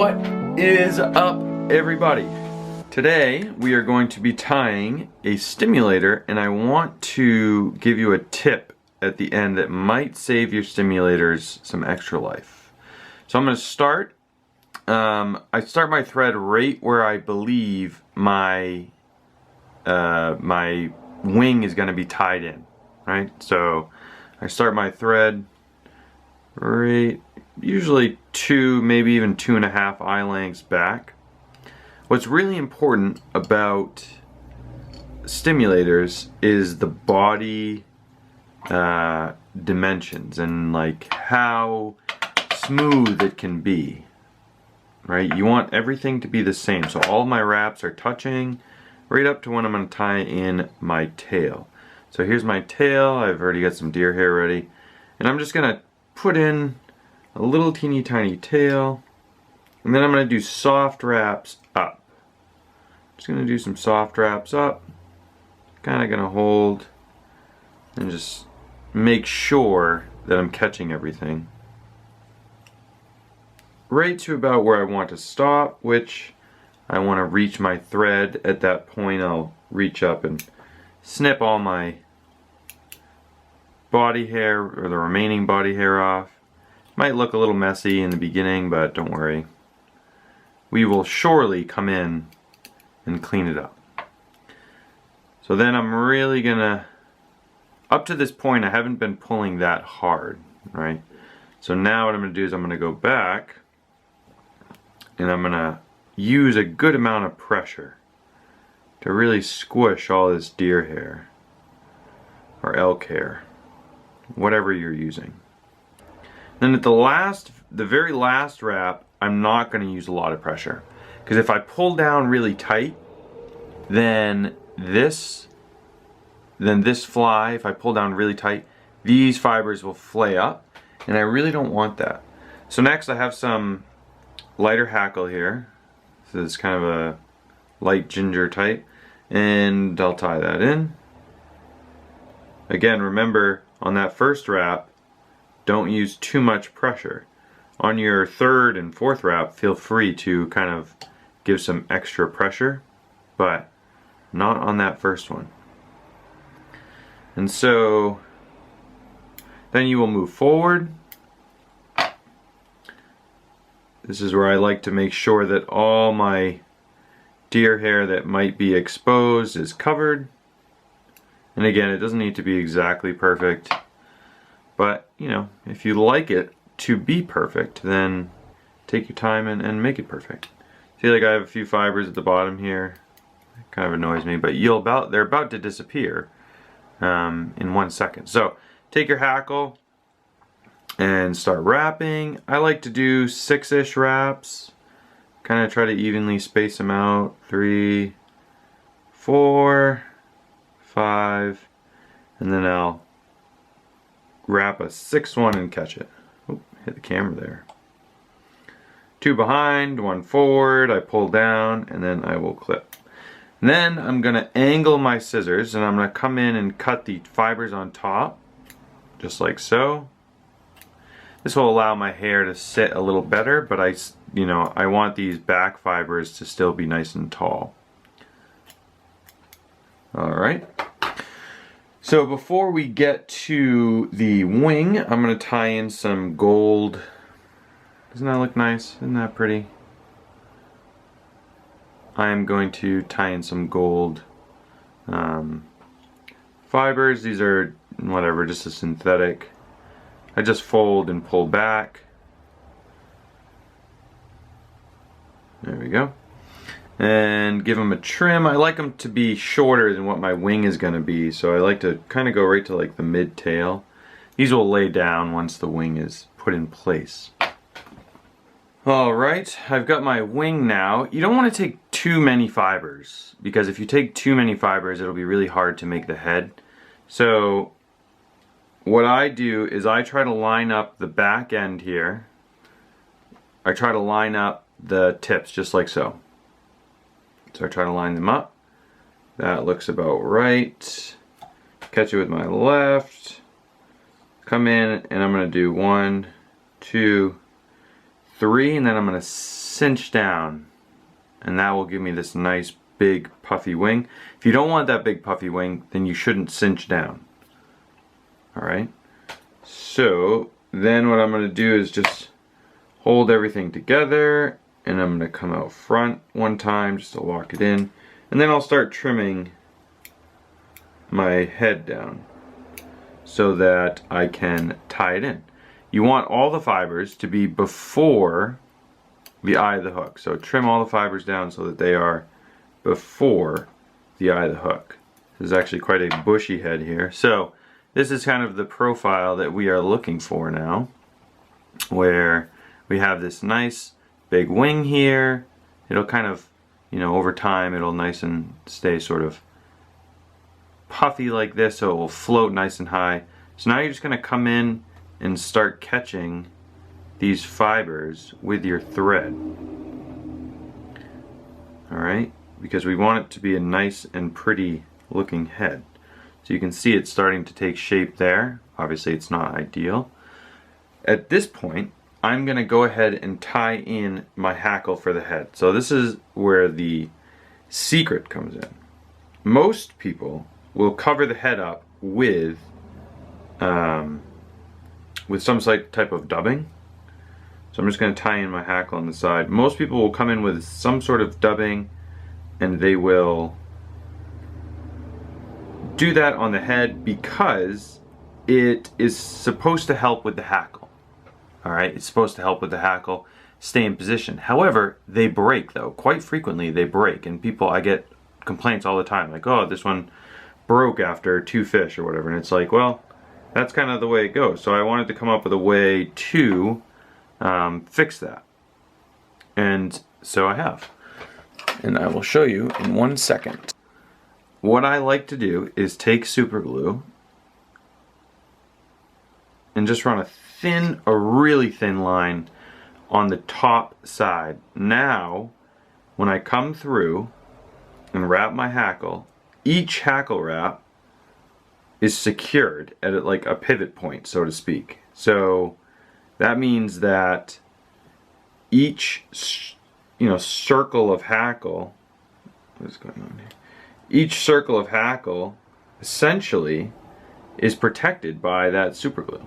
What is up, everybody? Today we are going to be tying a stimulator, and I want to give you a tip at the end that might save your stimulators some extra life. So I'm going to start. I start my thread right where I believe my my wing is going to be tied in, right? So I start my thread right, usually 2, maybe even 2.5 eye lengths back. What's really important about stimulators is the body dimensions and like how smooth it can be, right? You want everything to be the same, so all my wraps are touching right up to when I'm going to tie in my tail. So here's my tail. I've already got some deer hair ready, and I'm just going to put in a little teeny tiny tail, and then I'm going to do soft wraps up. Just going to do some soft wraps up, kind of going to hold and just make sure that I'm catching everything right to about where I want to stop, which I want to reach my thread. At that point I'll reach up and snip all my body hair, or the remaining body hair, off. Might look a little messy in the beginning, but don't worry. We will surely come in and clean it up. So then I'm really gonna, up to this point I haven't been pulling that hard, right? So now what I'm gonna do is I'm gonna go back and I'm gonna use a good amount of pressure to really squish all this deer hair or elk hair, whatever you're using. Then at the very last wrap, I'm not going to use a lot of pressure, because if I pull down really tight, then this fly, if I pull down really tight, these fibers will flay up, and I really don't want that. So next I have some lighter hackle here. So it's kind of a light ginger type, and I'll tie that in. Again, remember, on that first wrap, don't use too much pressure. On your third and fourth wrap, feel free to kind of give some extra pressure, but not on that first one. And so then you will move forward. This is where I like to make sure that all my deer hair that might be exposed is covered. And again, it doesn't need to be exactly perfect, but you know, if you like it to be perfect, then take your time and make it perfect. See, like I have a few fibers at the bottom here. It kind of annoys me, but they're about to disappear in 1 second. So take your hackle and start wrapping. I like to do 6-ish wraps. Kind of try to evenly space them out. 3, 4, 5, and then I'll wrap a 6th one and catch it. Oop, hit the camera there. 2 behind, 1 forward, I pull down, and then I will clip. And then I'm going to angle my scissors, and I'm going to come in and cut the fibers on top, just like so. This will allow my hair to sit a little better, but I want these back fibers to still be nice and tall. Alright. So before we get to the wing, I'm going to tie in some gold. Doesn't that look nice? Isn't that pretty? I am going to tie in some gold fibers. These are whatever, just a synthetic. I just fold and pull back. There we go. And give them a trim. I like them to be shorter than what my wing is going to be, so I like to kind of go right to like the mid tail. These will lay down once the wing is put in place. Alright, I've got my wing now. You don't want to take too many fibers, because if you take too many fibers, it'll be really hard to make the head. So what I do is I try to line up the back end here. I try to line up the tips just like so. So I try to line them up. That looks about right. Catch it with my left. Come in and I'm going to do 1, 2, 3, and then I'm going to cinch down, and that will give me this nice big puffy wing. If you don't want that big puffy wing, then you shouldn't cinch down. Alright, so then what I'm going to do is just hold everything together, and I'm going to come out front one time just to lock it in, and then I'll start trimming my head down so that I can tie it in. You want all the fibers to be before the eye of the hook, so trim all the fibers down so that they are before the eye of the hook. This is actually quite a bushy head here. So this is kind of the profile that we are looking for now, where we have this nice big wing here. It'll kind of, you know, over time it'll nice and stay sort of puffy like this, so it will float nice and high. So now you're just going to come in and start catching these fibers with your thread. Alright, because we want it to be a nice and pretty looking head. So you can see it's starting to take shape there. Obviously it's not ideal. At this point, I'm going to go ahead and tie in my hackle for the head. So this is where the secret comes in. Most people will cover the head up with some type of dubbing. So I'm just going to tie in my hackle on the side. Most people will come in with some sort of dubbing, and they will do that on the head because it is supposed to help with the hackle. Alright, it's supposed to help with the hackle, stay in position. However, they break though. Quite frequently they break, and I get complaints all the time like, oh, this one broke after 2 fish or whatever, and it's like, well, that's kind of the way it goes. So I wanted to come up with a way to fix that, and so I have, and I will show you in 1 second. What I like to do is take super glue and just run a really thin line on the top side. Now when I come through and wrap my hackle, each hackle wrap is secured at like a pivot point, so to speak. So that means that each circle of hackle, what is going on here? Each circle of hackle essentially is protected by that super glue.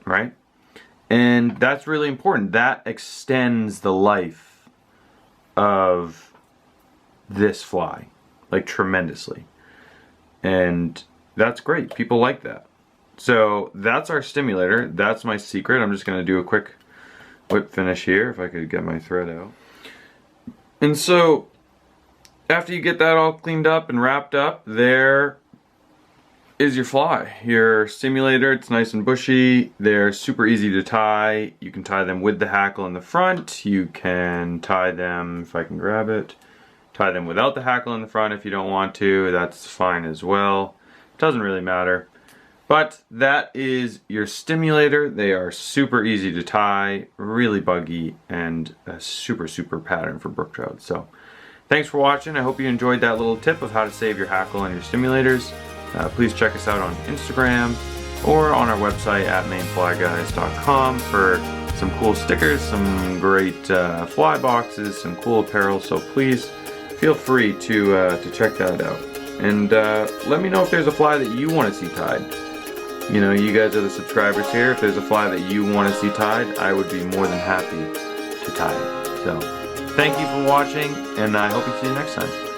Right? And that's really important. That extends the life of this fly, like tremendously. And that's great. People like that. So that's our stimulator. That's my secret. I'm just going to do a quick whip finish here if I could get my thread out. And so after you get that all cleaned up and wrapped up, there is your fly, your stimulator. It's nice and bushy. They're super easy to tie. You can tie them with the hackle in the front. You can tie them, if I can grab it, tie them without the hackle in the front if you don't want to. That's fine as well. It doesn't really matter. But that is your stimulator. They are super easy to tie, really buggy, and a super pattern for brook trout. So thanks for watching. I hope you enjoyed that little tip of how to save your hackle and your stimulators. Please check us out on Instagram or on our website at mainflyguys.com for some cool stickers, some great fly boxes, some cool apparel. So please feel free to check that out. And let me know if there's a fly that you want to see tied. You know, you guys are the subscribers here. If there's a fly that you want to see tied, I would be more than happy to tie it. So, thank you for watching, and I hope to see you next time.